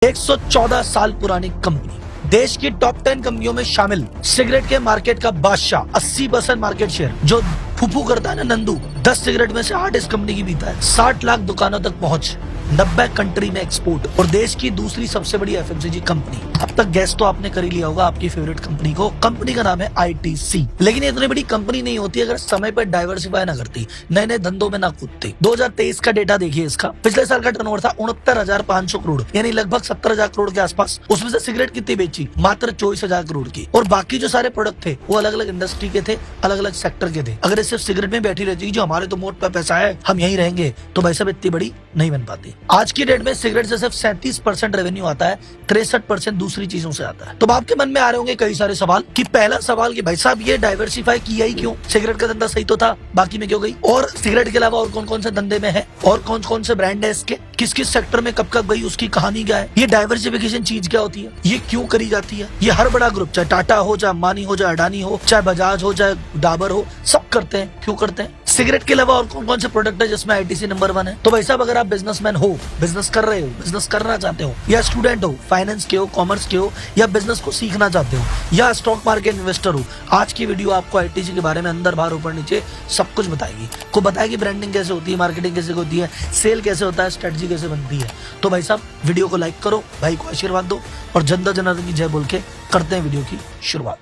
114 साल पुरानी कंपनी, देश की टॉप 10 कंपनियों में शामिल, सिगरेट के मार्केट का बादशाह, 80% मार्केट शेयर, जो फूफू करता है ना नंदू, 10 सिगरेट में से 8 इस कंपनी की पीता है, 60 लाख दुकानों तक पहुंच, 90 कंट्री में एक्सपोर्ट और देश की दूसरी सबसे बड़ी एफएमसीजी कंपनी। अब तक गैस तो आपने कर ही लिया होगा आपकी फेवरेट कंपनी को। कंपनी का नाम है आईटीसी। लेकिन ये इतनी बड़ी कंपनी नहीं होती अगर समय पर डाइवर्सिफाई ना करती, नए नए धंधों में ना कूदती। 2023 का डेटा देखिए इसका, पिछले साल का टर्नओवर था 69,500 करोड़, यानी लगभग 70,000 करोड़ के आसपास। उसमें से सिगरेट कितनी बेची? मात्र 24,000 करोड़ की। और बाकी जो सारे प्रोडक्ट थे वो अलग अलग इंडस्ट्री के थे, अलग अलग सेक्टर के थे। अगर ये सिर्फ सिगरेट में बैठी रहती जो हमारे तो मोट पे पैसा है, हम यहीं रहेंगे, तो भाई साहब इतनी बड़ी नहीं बन पाती। आज की डेट में सिगरेट से सिर्फ 37% रेवेन्यू आता है, 63% दूसरी चीजों से आता है। तो आपके मन में आ रहे होंगे कई सारे सवाल कि पहला सवाल कि भाई साहब ये डाइवर्सिफाई किया ही क्यों? सिगरेट का धंधा सही तो था, बाकी में क्यों गई? और सिगरेट के अलावा और कौन कौन से धंधे में है, और कौन कौन से ब्रांड है इसके, किस किस सेक्टर में कब कब गई, उसकी कहानी क्या है? ये डाइवर्सिफिकेशन चीज क्या होती है, ये क्यों करी जाती है? ये हर बड़ा ग्रुप, चाहे टाटा हो, चाहे अंबानी हो, चाहे अडानी हो, चाहे बजाज हो, चाहे डाबर हो, सब करते हैं। क्यों करते हैं? सिगरेट के अलावा और कौन कौन से प्रोडक्ट है जिसमें आईटीसी नंबर 1 है? तो भाई साहब अगर आप बिजनेसमैन हो, बिजनेस कर रहे हो, बिजनेस करना चाहते हो, या स्टूडेंट हो, फाइनेंस के हो, कॉमर्स के हो, या बिजनेस को सीखना चाहते हो, या स्टॉक मार्केट इन्वेस्टर हो, आज की वीडियो आपको आईटीसी के बारे में अंदर बाहर ऊपर नीचे सब कुछ बताएगी। को बताएगी ब्रांडिंग कैसे होती है, मार्केटिंग कैसे होती है, सेल कैसे होता है, स्ट्रेटजी कैसे बनती है। तो भाई साहब वीडियो को लाइक करो, भाई को आशीर्वाद दो और जनता जनार्दन की जय बोल के करते हैं वीडियो की शुरुआत।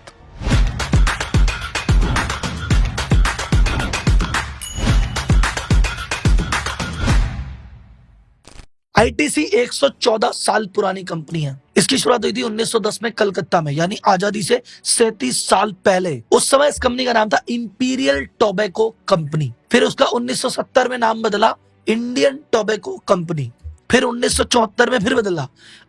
आईटीसी 114 साल पुरानी कंपनी है। इसकी शुरुआत हुई थी 1910 में कलकत्ता में, यानी आजादी से 37 साल पहले। उस समय इस कंपनी का नाम था इंपीरियल टोबैको कंपनी। फिर उसका 1970 में नाम बदला इंडियन टोबैको कंपनी। फिर 1974 में फिर बदला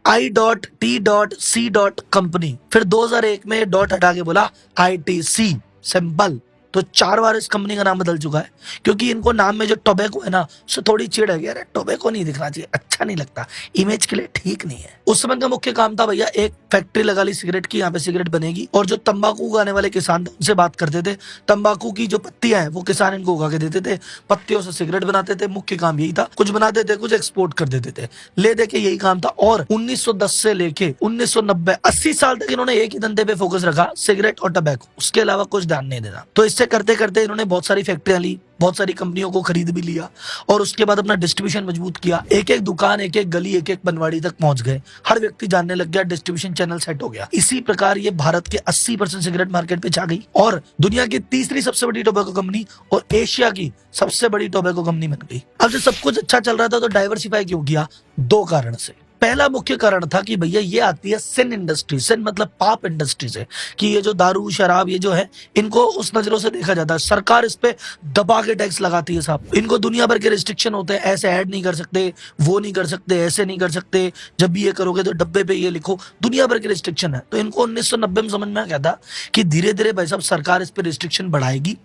I.T.C. कंपनी। फिर 2001 में डॉट हटा के बोला आईटीसी सिंपल। तो 4 बार इस कंपनी का नाम बदल चुका है, क्योंकि इनको नाम में जो टोबैको है ना, उससे थोड़ी चिढ़ है। यार टोबैको नहीं दिखना चाहिए, अच्छा नहीं लगता, इमेज के लिए ठीक नहीं है। उस समय का मुख्य काम था भैया, एक फैक्ट्री लगा ली सिगरेट की, यहाँ पे सिगरेट बनेगी, और जो तंबाकू उगाने वाले किसान थे उनसे बात करते थे। तंबाकू की जो पत्तियां हैं वो किसान इनको उगा के देते थे, पत्तियों से सिगरेट बनाते थे। मुख्य काम यही था, कुछ बनाते थे, कुछ एक्सपोर्ट कर देते थे, ले दे के यही काम था। और 1910 से लेके 1990 80 साल तक इन्होंने एक ही धंधे पे फोकस रखा, सिगरेट और टबैको, उसके अलावा कुछ ध्यान नहीं देना। तो इससे करते करते इन्होंने बहुत सारी फैक्ट्रियां ली, बहुत सारी कंपनियों को खरीद भी लिया, और उसके बाद अपना डिस्ट्रीब्यूशन मजबूत किया। एक एक दुकान, एक एक गली, एक एक बनवाड़ी तक पहुंच गए, हर व्यक्ति जानने लग गया, डिस्ट्रीब्यूशन चैनल सेट हो गया। इसी प्रकार ये भारत के 80% सिगरेट मार्केट पे छा गई और दुनिया की तीसरी सबसे बड़ी टोबैको कंपनी और एशिया की सबसे बड़ी टोबैको कंपनी बन गई। अब जब सब कुछ अच्छा चल रहा था तो डाइवर्सिफाई क्यों किया? 2 कारण से। पहला मुख्य कारण था कि भैया ये आती है सिन इंडस्ट्री, सिन मतलब पाप इंडस्ट्री से, कि ये जो दारू शराब ये जो है, इनको उस नजरों से देखा जाता है। सरकार इस पे दबा के टैक्स लगाती है साहब। इनको दुनिया भर के रिस्ट्रिक्शन होते हैं, ऐसे ऐड नहीं कर सकते, वो नहीं कर सकते, ऐसे नहीं कर सकते, जब भी ये करोगे तो डब्बे पे ये लिखो, दुनिया भर के रिस्ट्रिक्शन है। तो इनको 1990 में समझ में आ गया था कि धीरे धीरे भाई साहब सरकार इस पे रिस्ट्रिक्शन बढ़ाएगी,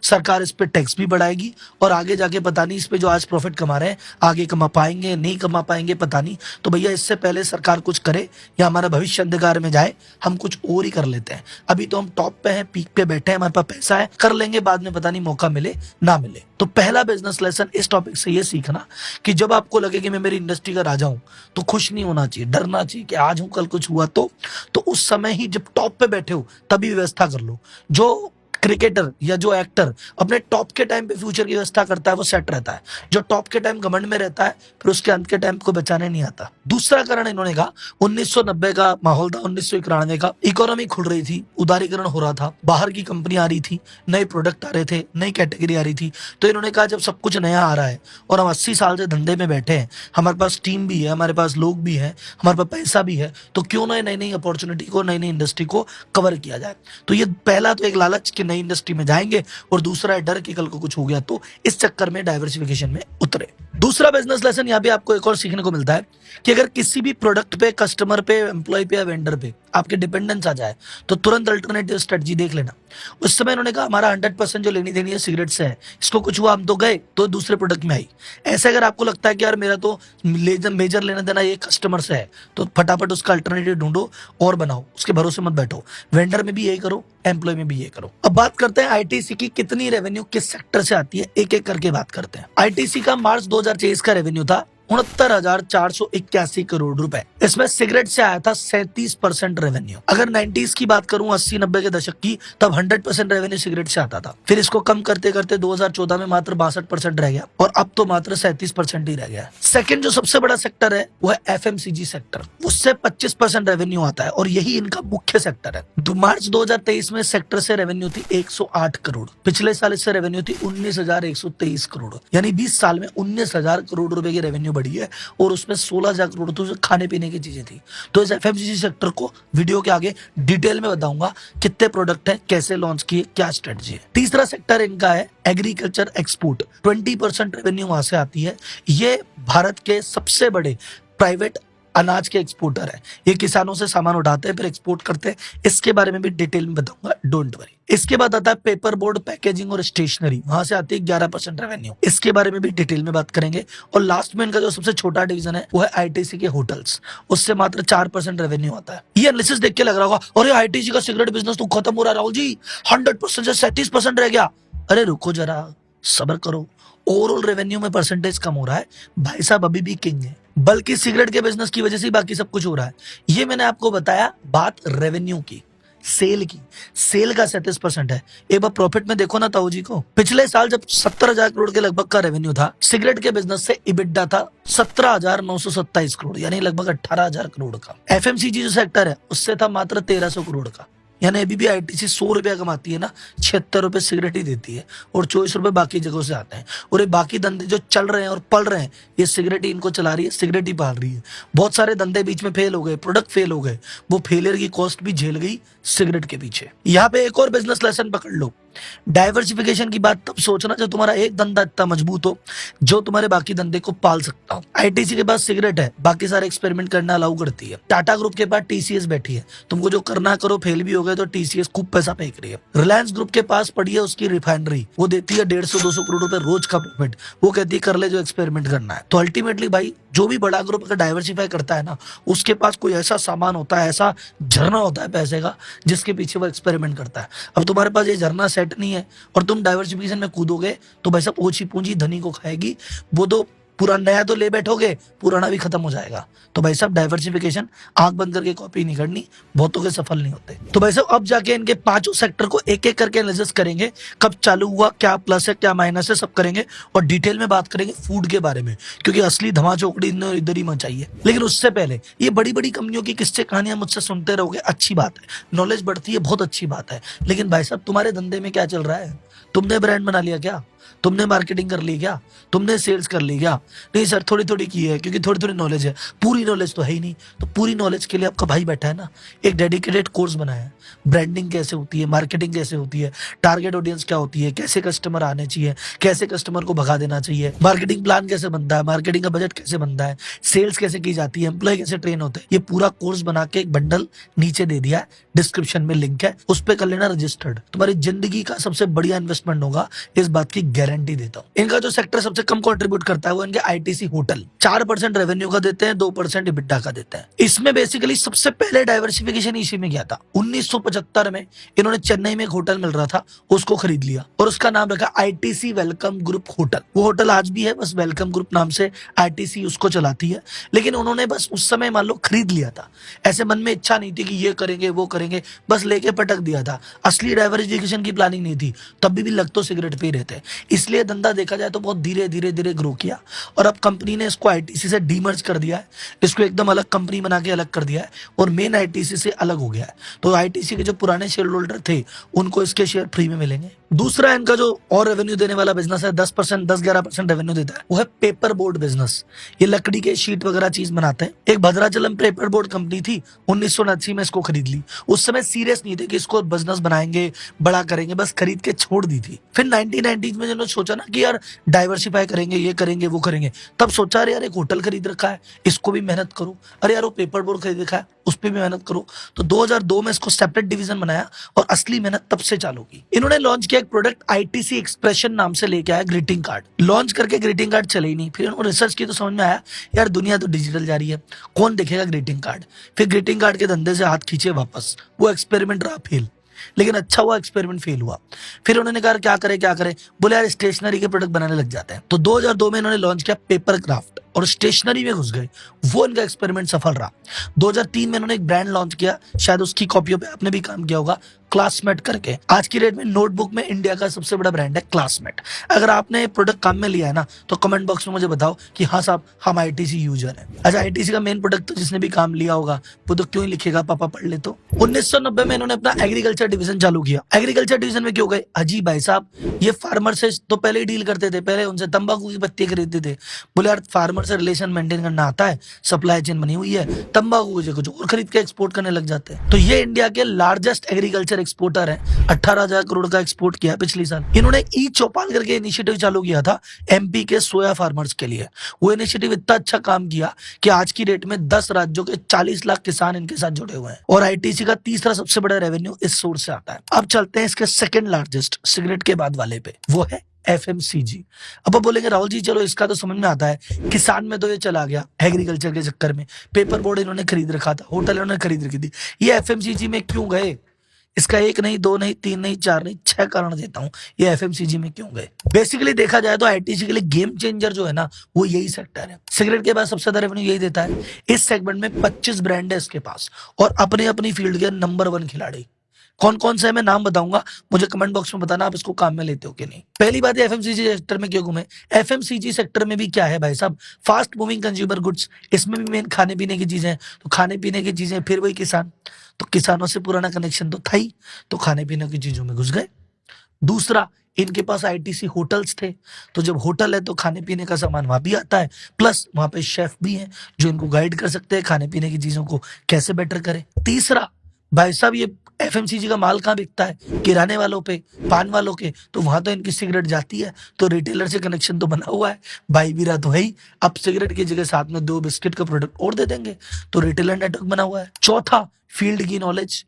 सरकार इस पे टैक्स भी बढ़ाएगी, और आगे जाके पता नहीं इस पे जो आज प्रॉफिट कमा रहे हैं आगे कमा पाएंगे नहीं कमा पाएंगे पता नहीं। तो भैया इससे पहले सरकार कुछ करे या हमारा भविष्य अंधकार में जाए, हम कुछ और ही कर लेते हैं। अभी तो हम टॉप पे हैं, पीक पे बैठे हैं, हमारे पास पैसा है, कर लेंगे, बाद में पता नहीं मौका मिले ना मिले। तो पहला बिजनेस लेसन इस टॉपिक से ये सीखना कि जब आपको लगे कि मैं मेरी इंडस्ट्री का राजा हूं, तो खुश नहीं होना चाहिए, डरना चाहिए कि आज हूं कल कुछ हुआ तो उस समय ही जब टॉप पे बैठे हो तभी व्यवस्था कर लो। जो क्रिकेटर या जो एक्टर अपने टॉप के टाइम पे फ्यूचर की व्यवस्था करता है वो सेट रहता है, जो टॉप के टाइम घमंड में रहता है फिर उसके अंत के टाइम को बचाने नहीं आता। दूसरा कारण इन्होंने कहा, 1990 का माहौल था, 1991 का, इकोनॉमी खुल रही थी, उदारीकरण हो रहा था, बाहर की कंपनी आ रही थी, नए प्रोडक्ट आ रहे थे, नई कैटेगरी आ रही थी। तो इन्होंने कहा जब सब कुछ नया आ रहा है और हम 80 साल से धंधे में बैठे हैं, हमारे पास टीम भी है, हमारे पास लोग भी है, हमारे पास पैसा भी है, तो क्यों ना नई नई अपॉर्चुनिटी को, नई नई इंडस्ट्री को कवर किया जाए। तो ये पहला तो एक लालच कि नई इंडस्ट्री में जाएंगे, और दूसरा है डर कि कल को कुछ हो गया, तो इस चक्कर में डाइवर्सिफिकेशन में उतरे। दूसरा बिजनेस लेसन यहाँ पे आपको एक और सीखने को मिलता है कि अगर किसी भी प्रोडक्ट पे, कस्टमर पे, एम्प्लॉय पे या वेंडर पे आपके डिपेंडेंस आ जाए तो तुरंत अल्टरनेटिव स्ट्रेटजी देख लेना। उस समय उन्होंने कहा हमारा 100% जो लेनी देनी है सिगरेट से है, इसको कुछ हुआ हम तो गए, तो दूसरे प्रोडक्ट में आई। ऐसे अगर आपको लगता है कि यार मेरा तो मेजर लेना देना ये कस्टमर से है, तो फटाफट उसका अल्टरनेटिव ढूंढो और बनाओ, उसके भरोसे मत बैठो। वेंडर में भी यही करो, एम्प्लॉय में भी ये करो। अब बात करते हैं आईटीसी की कितनी रेवेन्यू किस सेक्टर से आती है, एक एक करके बात करते हैं। आईटीसी का मार्च 2023 का रेवेन्यू था 69,481 करोड़ रुपए, इसमें सिगरेट से आया था 37% रेवेन्यू। अगर 90s की बात करूं, 80-90 के दशक की, तब 100% रेवेन्यू सिगरेट से आता था। फिर इसको कम करते करते 2014 में मात्र 62% रह गया और अब तो मात्र 37% ही रह गया। सेकंड जो सबसे बड़ा सेक्टर है वो है एफएमसीजी सेक्टर, उससे 25% रेवेन्यू आता है और यही इनका मुख्य सेक्टर है। मार्च 2023 में सेक्टर से रेवेन्यू थी 108 करोड़, पिछले साल इससे रेवेन्यू थी 19,123 करोड़, यानी 20 साल में 19,000 करोड़ रुपए की रेवेन्यू बढ़ी है और उसमें 16,000 करोड़ तो खाने पीने की चीजें थी। तो इस एफएमसीजी सेक्टर को वीडियो के आगे डिटेल में बताऊंगा, कितने प्रोडक्ट है, कैसे लॉन्च किए, क्या स्ट्रेटजी है। तीसरा सेक्टर इनका है एग्रीकल्चर एक्सपोर्ट, 20% रेवेन्यू वहां से आती है। ये भारत के सबसे बड़े प्राइवेट अनाज के एक्सपोर्टर है। ये किसानों से सामान उठाते हैं फिर एक्सपोर्ट करते हैं, इसके बारे में भी डिटेल में बताऊंगा, डोंट वरी। इसके बाद आता है पेपर बोर्ड, पैकेजिंग और स्टेशनरी, वहां से आती है 11% रेवेन्यू, इसके बारे में भी डिटेल में बात करेंगे। और लास्ट में इनका जो सबसे छोटा डिवीजन है वो है आईटीसी के होटल्स, उससे मात्र 4% रेवेन्यू आता है। ये एनालिसिस देख के लग रहा होगा और आईटीसी का सिगरेट बिजनेस तो खत्म हो रहा है राहुल जी, 100% से 37% रह गया। अरे रुको जरा, सब्र करो, ओवरऑल रेवेन्यू में परसेंटेज कम हो रहा है भाई साहब, अभी भी किंग है, बल्कि सिगरेट के बिजनेस की वजह से बाकी सब कुछ हो रहा है। ये मैंने आपको बताया बात रेवेन्यू की, सेल की, सेल का 37% है। एक बार प्रॉफिट में देखो ना ताऊ जी को, पिछले साल जब 70,000 करोड़ के लगभग का रेवेन्यू था, सिगरेट के बिजनेस से इबिडा था 17,927 करोड़, यानी लगभग 18,000 करोड़ का। एफएमसीजी जो सेक्टर है उससे था मात्र 1,300 करोड़ का, यानी अभी भी आईटीसी 100 रुपया कमाती है ना, 76 रुपए सिगरेट ही देती है और 24 रुपए बाकी जगहों से आते हैं। और ये बाकी धंधे जो चल रहे हैं और पल रहे हैं, ये सिगरेट ही इनको चला रही है, सिगरेट ही पाल रही है। बहुत सारे धंधे बीच में फेल हो गए, प्रोडक्ट फेल हो गए, वो फेलियर की कॉस्ट भी झेल गई सिगरेट के पीछे। यहाँ पे एक और बिजनेस लेसन पकड़ लो, डाइवर्सिफिकेशन की बात तब सोचना जब तुम्हारा एक धंधा इतना मजबूत हो जो तुम्हारे बाकी धंधे को पाल सकता हो। आईटीसी के पास सिगरेट है, बाकी सारे एक्सपेरिमेंट करना अलाउ करती है। टाटा ग्रुप के पास टीसीएस बैठी है, तुमको जो करना करो, फेल भी हो गए तो टीसीएस खूब पैसा फेंक रही है। रिलायंस ग्रुप के पास पड़ी है उसकी रिफाइनरी, वो देती है 150-200 करोड़ रुपए रोज का प्रॉफिट, वो कहती है कर ले जो एक्सपेरिमेंट करना है। तो अल्टीमेटली भाई जो भी बड़ा ग्रुप अगर डाइवर्सिफाई करता है ना, उसके पास कोई ऐसा सामान होता है, ऐसा झरना होता है पैसे का जिसके पीछे वो एक्सपेरिमेंट करता है। अब तुम्हारे पास ये झरना सेट नहीं है और तुम डाइवर्सिफिकेशन में कूदोगे तो भाई साहब ओछी पूंजी धनी को खाएगी, वो तो पूरा नया तो ले बैठोगे, पुराना भी खत्म हो जाएगा। तो भाई साहब डाइवर्सिफिकेशन आंख बंद करके कॉपी नहीं करनी, बहुतों के सफल नहीं होते। तो भाई साहब अब जाके इनके पांचों सेक्टर को एक एक करके एनालिसिस करेंगे, कब चालू हुआ, क्या प्लस है क्या माइनस है, सब करेंगे और डिटेल में बात करेंगे फूड के बारे में, क्योंकि असली धमाचौकड़ी इधर ही मचाई है। लेकिन उससे पहले ये बड़ी बड़ी कंपनियों की किस्से कहानियां मुझसे सुनते रहोगे, अच्छी बात है, नॉलेज बढ़ती है, बहुत अच्छी बात है। लेकिन भाई साहब तुम्हारे धंधे में क्या चल रहा है? तुमने ब्रांड बना लिया क्या? तुमने मार्केटिंग कर ली क्या? तुमने सेल्स कर ली क्या? नहीं सर, थोड़ी थोड़ी की है, क्योंकि थोड़ी थोड़ी नॉलेज है, पूरी नॉलेज तो है ही नहीं। तो पूरी नॉलेज के लिए आपका भाई बैठा है ना, एक डेडिकेटेड कोर्स बनाया है, ब्रांडिंग कैसे होती है, मार्केटिंग कैसे होती है, टारगेट ऑडियंस क्या होती है, कैसे कस्टमर आने चाहिए, कैसे कस्टमर को भगा देना चाहिए, मार्केटिंग प्लान कैसे बनता है, मार्केटिंग का बजट कैसे बनता है, सेल्स कैसे की जाती है, एम्प्लॉय कैसे ट्रेन होते हैं, ये पूरा कोर्स बना के एक बंडल नीचे दे दिया है, डिस्क्रिप्शन में लिंक है, उस पर कर लेना रजिस्टर्ड। तुम्हारी जिंदगी का सबसे बढ़िया इन्वेस्टमेंट होगा, इस बात की गारंटी देता हूँ। इनका जो सेक्टर सबसे कम कंट्रीब्यूट करता है वो इनके आईटीसी होटल, 4% रेवेन्यू का देते हैं, 2% इबिडा का देते हैं। इसमें बेसिकली सबसे पहले डाइवर्सिफिकेशन इसी में किया था। 1975 में इन्होंने चेन्नई में एक होटल मिल रहा था, उसको खरीद लिया और उसका नाम रखा आईटीसी वेलकम ग्रुप होटल। वो होटल आज भी है, बस वेलकम ग्रुप नाम से आईटीसी उसको चलाती है। लेकिन उन्होंने बस उस समय मान लो खरीद लिया था, ऐसे मन में इच्छा नहीं थी कि ये करेंगे वो करेंगे, बस लेके पटक दिया था। असली डाइवर्सिफिकेशन की प्लानिंग नहीं थी, तब भी लग तो सिगरेट पे ही रहते हैं। इसलिए धंधा देखा जाए तो बहुत धीरे धीरे धीरे ग्रो किया और अब कंपनी ने इसको आईटीसी से डीमर्ज कर दिया है, इसको एकदम अलग कंपनी बना के अलग कर दिया है और मेन आईटीसी से अलग हो गया है। तो आईटीसी के जो पुराने शेयर होल्डर थे उनको इसके शेयर फ्री में मिलेंगे। दूसरा इनका जो और रेवेन्यू देने वाला बिजनेस है, 10%, 10-11% रेवेन्यू देता है, वो है पेपर बोर्ड बिजनेस। ये लकड़ी के शीट वगैरह चीज बनाते हैं। एक भद्राचलम पेपर बोर्ड कंपनी थी, 1979 में इसको खरीद ली। उस समय सीरियस नहीं थे कि इसको बिजनेस बनाएंगे, बड़ा करेंगे, बस खरीद के छोड़ दी थी। फिर 1990s में जिन्होंने सोचा ना कि यार डाइवर्सिफाई करेंगे, ये करेंगे वो करेंगे, तब सोचा अरे यार एक होटल खरीद रखा है, इसको भी मेहनत करो, अरे यार वो पेपर बोर्ड खरीद रखा है, उस पर भी मेहनत करो। तो 2002 में इसको सेपरेट डिवीजन बनाया और असली मेहनत तब से चालू की। इन्होंने लॉन्च किया एक प्रोडक्ट आईटीसी एक्सप्रेशन नाम से, लेके आया ग्रीटिंग कार्ड। लॉन्च करके ग्रीटिंग कार्ड चले ही नहीं। फिर उन्होंने रिसर्च की तो समझ में आया यार दुनिया तो डिजिटल जा रही है, कौन देखेगा ग्रीटिंग कार्ड। फिर ग्रीटिंग कार्ड के धंधे से हाथ खींचे वापस, वो एक्सपेरिमेंट रहा फेल, लेकिन अच्छा हुआ एक्सपेरिमेंट फेल हुआ। फिर उन्होंने कहा क्या करे, बोले यार स्टेशनरी के प्रोडक्ट बनाने लग जाते हैं। तो 2002 में इन्होंने लॉन्च किया पेपर क्राफ्ट। और स्टेशनरी में घुस गए, वो इनका एक्सपेरिमेंट सफल रहा। 2003 में इन्होंने एक ब्रांड लॉन्च किया, शायद उसकी कॉपियों पे आपने भी काम किया होगा, क्लासमेट करके। आज की डेट में नोटबुक में इंडिया का सबसे बड़ा ब्रांड है क्लासमेट। अगर आपने प्रोडक्ट काम में लिया है ना, तो कमेंट बॉक्स में मुझे बताओ कि हाँ साहब हम आईटीसी यूजर हैं। अच्छा, आईटीसी का मेन प्रोडक्ट तो जिसने भी काम लिया होगा वो तो क्यों ही लिखेगा, पापा पढ़ ले। तो 1990 में इन्होंने अपना एग्रीकल्चर डिवीजन चालू किया। एग्रीकल्चर डिवीजन में क्यों गए? अजी भाई साहब, ये फार्मर से तो पहले ही डील करते थे, पहले उनसे तंबाकू की पत्ती खरीदते थे। बोले यार फार्मर से रिलेशन मेंटेन करना आता है, सप्लाई चेन बनी हुई है, तंबाकू कुछ और खरीद के एक्सपोर्ट करने लग जाते हैं। तो ये इंडिया के लार्जेस्ट एग्रीकल्चर एक्सपोर्टर है, 18,000 करोड़ का एक्सपोर्ट किया पिछले साल। इन्होंने ई चौपाल करके इनिशिएटिव चालू किया था एमपी के सोया फार्मर्स के लिए। वो इनिशिएटिव इतना अच्छा काम किया कि आज की डेट में 10 राज्यों के 40 लाख किसान इनके साथ जुड़े हुए हैं, और आईटीसी का तीसरा सबसे बड़ा रेवेन्यू इस सोर्स से आता है। अब चलते हैं इसके सेकंड लार्जेस्ट सिगरेट के बाद वाले पे, वो है एफएमसीजी। अब आप बोलेंगे राहुल जी चलो इसका तो समझ में आता है, किसान में तो ये चला गया एग्रीकल्चर के चक्कर में, पेपर बोर्ड इन्होंने खरीद रखा था, होटल इन्होंने खरीद रखी थी। ये एफएमसीजी में क्यों गए? इसका एक नहीं, दो नहीं, तीन नहीं, चार नहीं, 6 कारण देता हूं ये एफएमसीजी में क्यों गए। बेसिकली देखा जाए तो आईटीसी के लिए गेम चेंजर जो है ना, वो यही सेक्टर है। सिगरेट के बाद सबसे ज्यादा रेवेन्यू यही देता है। इस सेगमेंट में 25 ब्रांड है इसके पास, और अपनी अपनी फील्ड के नंबर 1 खिलाड़ी। कौन कौन से मैं नाम बताऊंगा, मुझे कमेंट बॉक्स में बताना आप इसको काम में लेते हो कि नहीं। पहली बात है एफएमसीजी सेक्टर में क्यों घूमे। एफएमसीजी सेक्टर में भी क्या है भाई साहब, फास्ट मूविंग कंज्यूमर गुड्स, इसमें भी मेन खाने पीने की चीजें। तो खाने पीने की चीजें, फिर वही किसान, तो किसानों से पुराना कनेक्शन तो था ही, तो खाने पीने की चीजों में घुस गए। दूसरा, इनके पास आईटीसी होटल्स थे, तो जब होटल है तो खाने पीने का सामान वहां भी आता है, प्लस वहां पे शेफ भी हैं जो इनको गाइड कर सकते हैं खाने पीने की चीजों को कैसे बेटर करें। तीसरा, भाई साहब ये एफएमसीजी का माल कहाँ बिकता है? किराने वालों पे, पान वालों के, तो वहां तो इनकी सिगरेट जाती है, तो रिटेलर से कनेक्शन तो बना हुआ है, भाई बीरा तो है ही। अब सिगरेट की जगह साथ में 2 बिस्किट का प्रोडक्ट और दे देंगे, तो रिटेलर नेटवर्क बना हुआ है। चौथा, फील्ड की नॉलेज।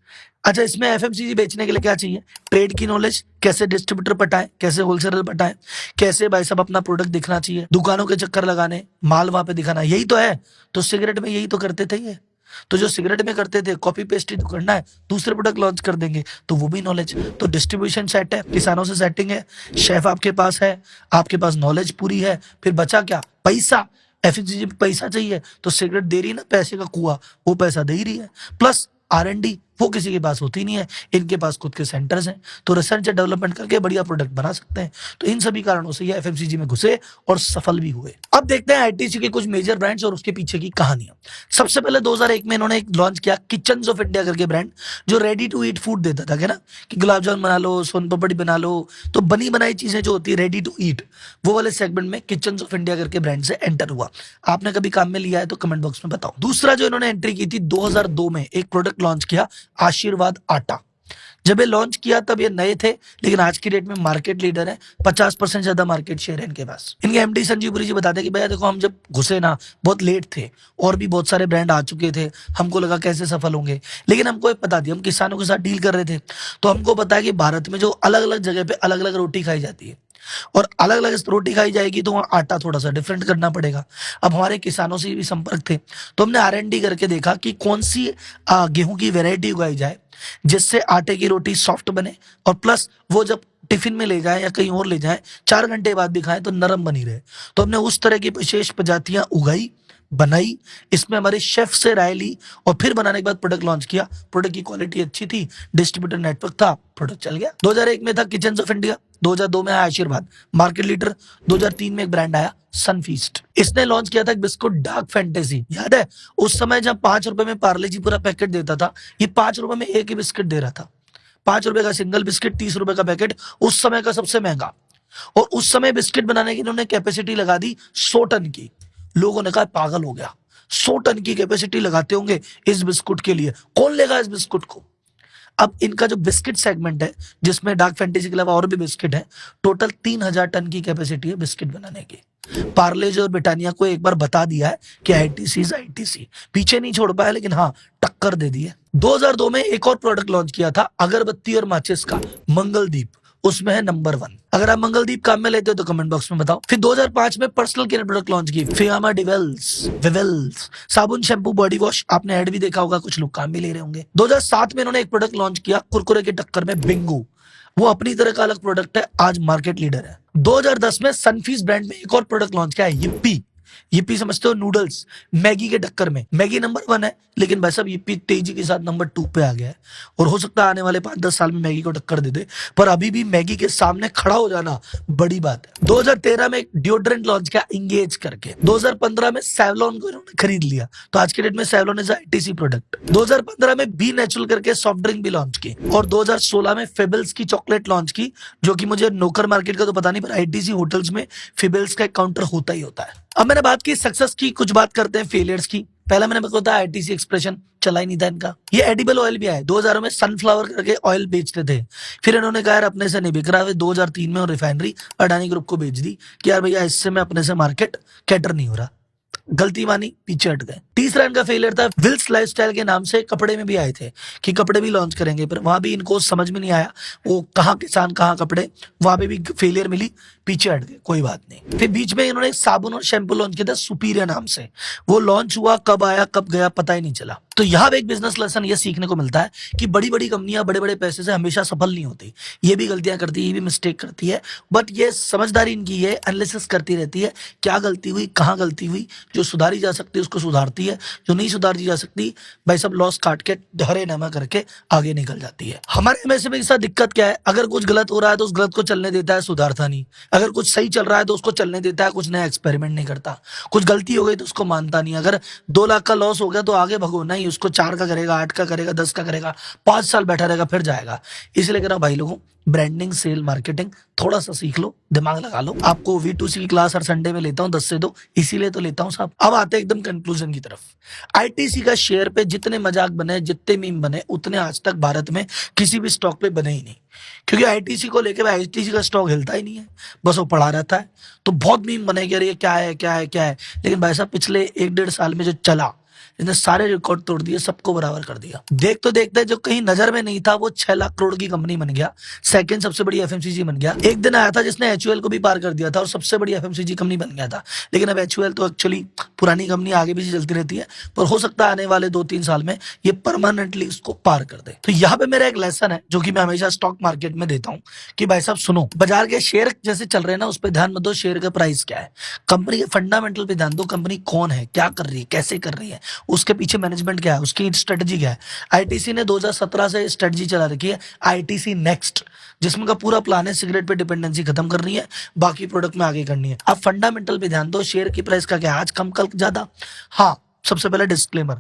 अच्छा, इसमें एफएमसीजी बेचने के लिए क्या चाहिए? ट्रेड की नॉलेज, कैसे डिस्ट्रीब्यूटर पटाए, कैसे होलसेलर पटाए, कैसे भाई साहब अपना प्रोडक्ट दिखना चाहिए, दुकानों के चक्कर लगाने, माल वहां पे दिखाना, यही तो है। तो सिगरेट में यही तो करते थे ये। तो जो सिगरेट में करते थे कॉपी पेस्ट ही तो करना है, दूसरे प्रोडक्ट लॉन्च कर देंगे, तो वो भी नॉलेज। तो डिस्ट्रीब्यूशन सेट है, किसानों से सेटिंग है, शेफ आपके पास है, आपके पास नॉलेज पूरी है, फिर बचा क्या? पैसा। एफएमसीजी में पैसा चाहिए, तो सिगरेट दे रही ना पैसे का कुआं, वो पैसा दे ही रही है। प्लस आर&डी वो किसी के पास होती नहीं है, इनके पास खुद के सेंटर्स हैं, तो रिसर्च एंड डेवलपमेंट करके बढ़िया प्रोडक्ट बना सकते हैं। तो इन सभी कारणों से ये एफएमसीजी में घुसे और सफल भी हुए। अब देखते हैं आईटीसी के कुछ मेजर ब्रांड्स और उसके पीछे की कहानियां। सबसे पहले 2001 में इन्होंने एक लॉन्च किया किचन्स ऑफ इंडिया करके ब्रांड, जो रेडी टू ईट फूड देता था, क्या ना, कि गुलाब जामुन बना लो, सोन पापड़ी बना लो, तो बनी बनाई चीजें जो होती है रेडी टू ईट, वो वाले सेगमेंट में किचन्स ऑफ इंडिया करके ब्रांड से एंटर हुआ। आपने कभी काम में लिया है तो कमेंट बॉक्स में बताओ। दूसरा जो इन्होंने एंट्री की थी 2002 में, एक प्रोडक्ट लॉन्च किया आशीर्वाद आटा। जब ये लॉन्च किया तब ये नए थे, लेकिन आज की डेट में मार्केट लीडर है, 50% ज्यादा मार्केट शेयर है इनके पास। इनके एमडी संजीव पुरी जी बताते हैं कि भैया देखो हम जब घुसे ना बहुत लेट थे, और भी बहुत सारे ब्रांड आ चुके थे, हमको लगा कैसे सफल होंगे, लेकिन हमको एक पता थी, हम किसानों के साथ डील कर रहे थे, तो हमको पता है कि भारत में जो अलग अलग जगह पे अलग अलग रोटी खाई जाती है, और अलग अलग रोटी खाई जाएगी तो वहाँ आटा थोड़ा सा डिफरेंट करना पड़ेगा। अब हमारे किसानों से भी संपर्क थे, तो हमने आर&डी करके देखा कि कौन सी गेहूं की वैरायटी उगाई जाए जिससे आटे की रोटी सॉफ्ट बने, और प्लस वो जब टिफिन में ले जाए या कहीं और ले जाए 4 घंटे बाद भी खाएं तो नरम बनी रहे। तो हमने उस तरह की विशेष प्रजातियां उगाई, बनाई, इसमें हमारे शेफ से राय ली, और फिर बनाने के बाद प्रोडक्ट लॉन्च किया। प्रोडक्ट की क्वालिटी अच्छी थी, डिस्ट्रीब्यूटर नेटवर्क था, प्रोडक्ट चल गया। 2001 में था किचन्स ऑफ इंडिया, 2002 में आया आशीर्वाद मार्केट लीडर, 2003 में एक ब्रांड आया सनफीस्ट। इसने लॉन्च किया था एक बिस्कुट डार्क फैंटेसी, याद है? उस समय जब 5 रुपए में पार्ले जी पूरा पैकेट देता था, ये 5 रुपए में एक ही बिस्किट दे रहा था। 5 रुपए का सिंगल बिस्किट, 30 रुपए का पैकेट, उस समय का सबसे महंगा। और उस समय बिस्किट बनाने की इन्होंने कैपेसिटी लगा दी 100 टन की। लोगों ने कहा पागल हो गया, 100 टन की कैपेसिटी लगाते होंगे इस बिस्कुट के लिए, कौन लेगा इस बिस्कुट को? अब इनका जो बिस्किट सेगमेंट है, जिसमें डार्क फैंटेसी के अलावा और भी बिस्किट है, टोटल 3000 टन की कैपेसिटी है बिस्किट बनाने की। पार्लेज और ब्रिटानिया को एक बार बता दिया है कि आईटीसी पीछे नहीं छोड़ पाया, लेकिन हाँ टक्कर दे दी है। 2002 में एक और प्रोडक्ट लॉन्च किया था अगरबत्ती और माचिस का, मंगलदीप, उसमें है नंबर 1। अगर आप मंगलदीप काम में लेते हो तो कमेंट बॉक्स में बताओ। फिर 2005 में पर्सनल केयर प्रोडक्ट लॉन्च की, फियामा विवेल्स साबुन, शैम्पू, बॉडी वॉश, आपने ऐड भी देखा होगा, कुछ लोग काम भी ले रहे होंगे। 2007 में इन्होंने एक प्रोडक्ट लॉन्च किया कुरकुरे की टक्कर में, बिंगो, वो अपनी तरह का अलग प्रोडक्ट है, आज मार्केट लीडर है। 2010 में सनफीस्ट ब्रांड में एक और प्रोडक्ट लॉन्च किया है, यिप्पी। yippee समझते हो नूडल्स, मैगी के टक्कर में मैगी नंबर 1 है, लेकिन भाई साहब yippee तेजी के साथ नंबर 2 पे आ गया है। और हो सकता है आने वाले 5-10 साल में मैगी को टक्कर दे दे, पर अभी भी मैगी के सामने खड़ा हो जाना बड़ी बात है। 2013 में एक डिओड्रेंट लॉन्च किया इंगेज करके, 2015 में सेवलॉन को इन्होंने खरीद लिया, तो आज के डेट में सेवलॉन इज आईटीसी प्रोडक्ट। 2015 में बी नेचुरल करके सॉफ्ट ड्रिंक भी लॉन्च की, और 2016 में फेबल्स की चॉकलेट लॉन्च की, जो कि मुझे नोकर मार्केट का तो पता नहीं, पर आईटीसी होटल्स में फेबल्स का एक काउंटर होता ही होता है। अब मैंने बात की सक्सेस की, कुछ बात करते हैं फेलियर्स की। पहला मैंने बताया आईटीसी एक्सप्रेशन चला ही नहीं था इनका। ये एडिबल ऑयल भी आया 2000 में, सनफ्लावर करके ऑयल बेचते थे, फिर इन्होंने कहा यार अपने से नहीं बिक रहा है, 2003 में रिफाइनरी अडानी ग्रुप को बेच दी कि यार भैया इससे मैं अपने से मार्केट कैटर नहीं हो रहा। गलती मानी, पीछे हट गए। तीसरा इनका फेलियर था विल्स लाइफस्टाइल के नाम से कपड़े में भी आए थे कि कपड़े भी लॉन्च करेंगे, पर वहां भी इनको समझ में नहीं आया वो कहाँ किसान कहाँ कपड़े, वहां पे भी फेलियर मिली, पीछे हट गए, कोई बात नहीं। फिर बीच में इन्होंने साबुन और शैम्पू लॉन्च किया था सुपीरियर नाम से, वो लॉन्च हुआ कब आया कब गया पता ही नहीं चला। तो यहाँ पे एक बिजनेस लेसन ये सीखने को मिलता है कि बड़ी बड़ी कंपनियां बड़े बड़े पैसे से हमेशा सफल नहीं होती, ये भी गलतियां करती है, ये भी मिस्टेक करती है, बट ये समझदारी इनकी है, एनालिसिस करती रहती है क्या गलती हुई, कहाँ गलती हुई, जो सुधारी जा सकती है उसको सुधारती है, जो नहीं सुधारी जा सकती भाई सब लॉस काट के हरे नमा करके आगे निकल जाती है। हमारे एमएसएमई के साथ दिक्कत क्या है, अगर कुछ गलत हो रहा है तो उस गलत को चलने देता है, सुधारता नहीं। अगर कुछ सही चल रहा है तो उसको चलने देता है, कुछ नया एक्सपेरिमेंट नहीं करता। कुछ गलती हो गई तो उसको मानता नहीं। अगर 2 लाख का लॉस हो गया तो आगे भगो नहीं, उसको 4 का करेगा, 8 का करेगा, 10 का करेगा, 5 साल बैठा रहेगा, फिर जाएगा। इसलिए कह रहा हूं भाई लोगों, ब्रांडिंग सेल मार्केटिंग थोड़ा सा सीख लो, दिमाग लगा लो। आपको V2C की क्लास हर संडे में लेता हूं 10 से 2, इसीलिए तो लेता हूं साहब। अब आते हैं एकदम कंक्लूजन की तरफ। आईटीसी का शेयर पे जितने मजाक बने, जितने मीम बने, उतने आज तक भारत में किसी भी स्टॉक पे बने ही नहीं, क्योंकि आईटीसी को लेकर आईटीसी का स्टॉक हिलता ही नहीं है, बस वो पड़ा रहता है। तो बहुत मीम बने कि अरे ये क्या है क्या है क्या है, लेकिन भाई साहब पिछले 1-1.5 साल में जो चला, इसने सारे रिकॉर्ड तोड़ दिए, सबको बराबर कर दिया। देख तो देखते जो कहीं नजर में नहीं था वो 6 लाख करोड़ की कंपनी बन गया, सेकंड सबसे बड़ी एफएमसीजी बन गया। एक दिन आया था जिसने एचयूएल को भी पार कर दिया था और सबसे बड़ी एफएमसीजी कंपनी बन गया था। लेकिन अब एचयूएल तो एक्चुअली पुरानी कंपनी आगे भी चलती रहती है, पर हो सकता है आने वाले 2-3 साल में ये परमानेंटली इसको पार कर दे। तो यहाँ पे मेरा एक लेसन है जो कि मैं हमेशा स्टॉक मार्केट में देता हूँ कि भाई साहब सुनो, बाजार के शेयर जैसे चल रहे हैं ना, उस पर ध्यान मत दो शेयर का प्राइस क्या है, कंपनी के फंडामेंटल पे ध्यान दो, कंपनी कौन है, क्या कर रही है, कैसे कर रही है, उसके पीछे मैनेजमेंट क्या है, उसकी स्ट्रेटजी क्या है। आईटीसी ने 2017 से स्ट्रेटजी चला रखी है आईटीसी नेक्स्ट, जिसमें का पूरा प्लान है सिगरेट पे डिपेंडेंसी खत्म करनी है, बाकी प्रोडक्ट में आगे करनी है। अब फंडामेंटल पे ध्यान दो, शेयर की प्राइस का क्या है, आज कम कल ज्यादा। हाँ, सबसे पहले डिस्क्लेमर,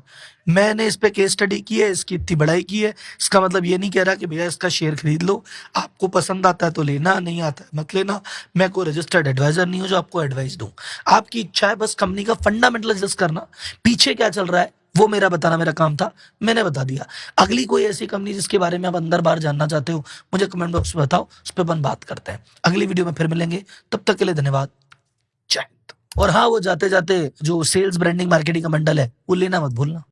मैंने इस पे केस स्टडी की है, इसकी इतनी बढ़ाई की है, इसका मतलब ये नहीं कह रहा कि भैया इसका शेयर खरीद लो, आपको पसंद आता है तो लेना, नहीं आता है मत लेना। मैं कोई रजिस्टर्ड एडवाइजर नहीं हूं जो आपको एडवाइस दूं, आपकी इच्छा है बस कंपनी का फंडामेंटल एनालिसिस करना, पीछे क्या चल रहा है वो मेरा बताना मेरा काम था, मैंने बता दिया। अगली कोई ऐसी कंपनी जिसके बारे में आप अंदर बाहर जानना चाहते हो, मुझे कमेंट बॉक्स में बताओ, उस पर अपन बात करते हैं। अगली वीडियो में फिर मिलेंगे, तब तक के लिए धन्यवाद, जय हिंद। और हाँ, वो जाते जाते जो सेल्स ब्रांडिंग मार्केटिंग का मंडल है वो लेना मत भूलना।